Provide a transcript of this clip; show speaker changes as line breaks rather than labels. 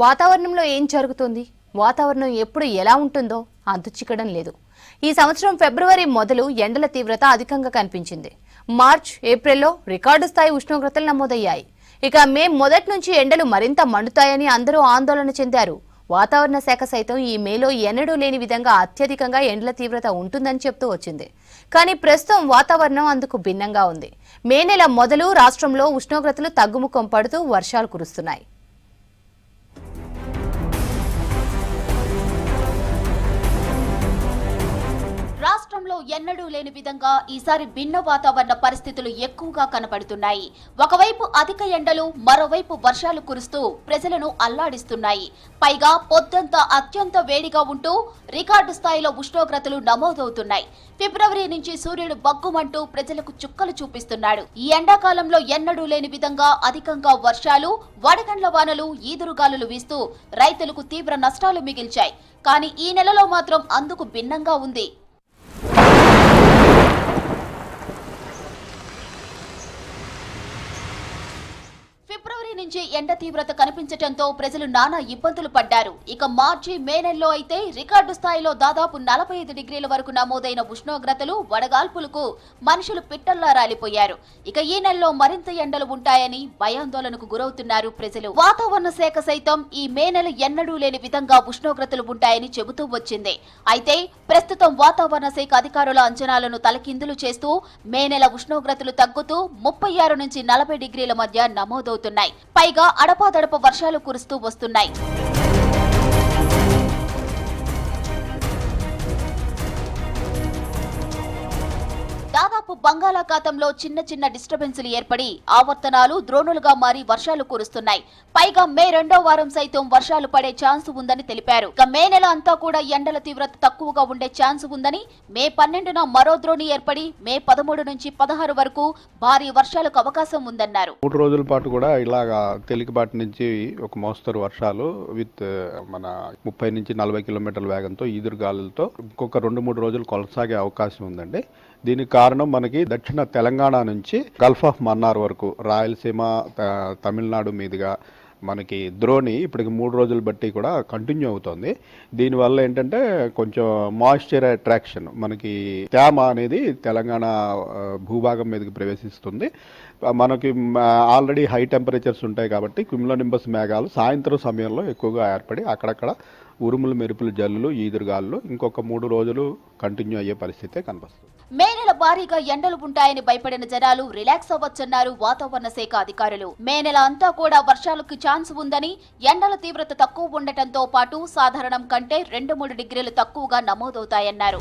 వాతావరణంలో ఏం జరుగుతుంది, వాతావరణం ఎప్పుడు ఎలా ఉంటుందో అంతుచిక్కడం లేదు. ఈ సంవత్సరం ఫిబ్రవరి మొదలు ఎండల తీవ్రత అధికంగా కనిపించింది. మార్చ్, ఏప్రిల్లో రికార్డు స్థాయి ఉష్ణోగ్రతలు నమోదయ్యాయి. ఇక మే మొదటి నుంచి ఎండలు మరింత మండుతాయని అందరూ ఆందోళన చెందారు. వాతావరణ శాఖ సైతం ఈ మేలో ఎన్నడూ లేని విధంగా అత్యధికంగా ఎండల తీవ్రత ఉంటుందని చెప్తూ వచ్చింది. కానీ ప్రస్తుతం వాతావరణం అందుకు భిన్నంగా ఉంది. మే నెల మొదలు రాష్ట్రంలో ఉష్ణోగ్రతలు తగ్గుముఖం పడుతూ వర్షాలు కురుస్తున్నాయి.
రాష్ట్రంలో ఎన్నడూ లేని విధంగా ఈసారి భిన్న వాతావరణ పరిస్థితులు ఎక్కువగా కనపడుతున్నాయి. ఒకవైపు అధిక ఎండలు, మరోవైపు వర్షాలు కురుస్తూ ప్రజలను అల్లాడిస్తున్నాయి. పైగా పొద్దంతా అత్యంత వేడిగా ఉంటూ రికార్డు స్థాయిలో ఉష్ణోగ్రతలు నమోదవుతున్నాయి. ఫిబ్రవరి నుంచి సూర్యుడు బగ్గుమంటూ ప్రజలకు చుక్కలు చూపిస్తున్నాడు. ఈ ఎండాకాలంలో ఎన్నడూ లేని విధంగా అధికంగా వర్షాలు, వడగండ్ల వానలు, ఈదురుగాలులు వీస్తూ రైతులకు తీవ్ర నష్టాలు మిగిల్చాయి. కానీ ఈ నెలలో మాత్రం అందుకు భిన్నంగా ఉంది. ఫిబ్రవరి నుంచి ఎండ తీవ్రత కనిపించడంతో ప్రజలు నానా ఇబ్బందులు పడ్డారు. ఇక మార్చి, మే నెలలో అయితే రికార్డు స్థాయిలో దాదాపు 45 డిగ్రీల వరకు నమోదైన ఉష్ణోగ్రతలు, వడగాల్పులకు మనుషులు పిట్టల్లా రాలిపోయారు. ఇక ఈ నెలలో మరింత ఎండలు ఉంటాయని భయాందోళనకు గురవుతున్నారు ప్రజలు. వాతావరణ శాఖ సైతం ఈ మే నెల ఎన్నడూ లేని విధంగా ఉష్ణోగ్రతలు ఉంటాయని చెబుతూ వచ్చింది. అయితే ప్రస్తుతం వాతావరణ శాఖ అధికారుల అంచనాలను తలకిందులు చేస్తూ మే నెల ఉష్ణోగ్రతలు తగ్గుతూ 36 నుంచి 40 డిగ్రీల మధ్య నమోదవుతున్నాయి. పైగా అడపాదడప వర్షాలు కురుస్తూ వస్తున్నాయి. దాదాపు బంగాళాఖాతంలో చిన్న చిన్న డిస్టర్బెన్సులు ఏర్పడి ఆవర్తనాలు ద్రోణులుగా మారి వర్షాలు కురుస్తున్నాయి. పైగా మే 2వ వారం సైతం వర్షాలు పడే ఛాన్స్ ఉందని తెలిపారు. ఇక మే నెల అంతా కూడా ఎండల తీవ్రత తక్కువగా ఉండే ఛాన్స్ ఉందని, మే 12న మరో ద్రోణి ఏర్పడి మే 13 నుంచి 16 వరకు భారీ వర్షాలకు అవకాశం ఉందన్నారు.
3 రోజుల పాటు కూడా ఇలాగా తేలికపాటి నుంచి ఒక మోస్తరు వర్షాలు విత్ మన 30 నుంచి 40 కిలోమీటర్ల వేగంతో ఈదురుగాలులతో ఇంకొక 2-3 రోజులు కొనసాగే అవకాశం ఉందండి. దీనికి కారణం మనకి దక్షిణ తెలంగాణ నుంచి గల్ఫ్ ఆఫ్ మన్నార్ వరకు రాయలసీమ, తమిళనాడు మీదుగా మనకి ద్రోణి ఇప్పటికి 3 రోజులు బట్టి కూడా కంటిన్యూ అవుతుంది. దీనివల్ల ఏంటంటే కొంచెం మాయిశ్చర్ అట్రాక్షన్, మనకి తేమ అనేది తెలంగాణ భూభాగం మీదకి ప్రవేశిస్తుంది. మనకి ఆల్రెడీ హై టెంపరేచర్స్ ఉంటాయి కాబట్టి క్యుములోనింబస్ మేఘాలు సాయంత్రం సమయంలో ఎక్కువగా ఏర్పడి అక్కడక్కడ ఉరుములు, మెరుపులు, జల్లులు, ఈదురుగాలు ఇంకొక 3 రోజులు కంటిన్యూ అయ్యే పరిస్థితే కనిపిస్తుంది.
మే నెల భారీగా ఎండలు ఉంటాయని భయపడిన జనాలు రిలాక్స్ అవ్వచ్చన్నారు వాతావరణ శాఖ అధికారులు. మే నెల అంతా కూడా వర్షాలకు ఛాన్స్ ఉందని, ఎండల తీవ్రత తక్కువ ఉండటంతో పాటు సాధారణం కంటే 2-3 డిగ్రీలు తక్కువగా నమోదవుతాయన్నారు.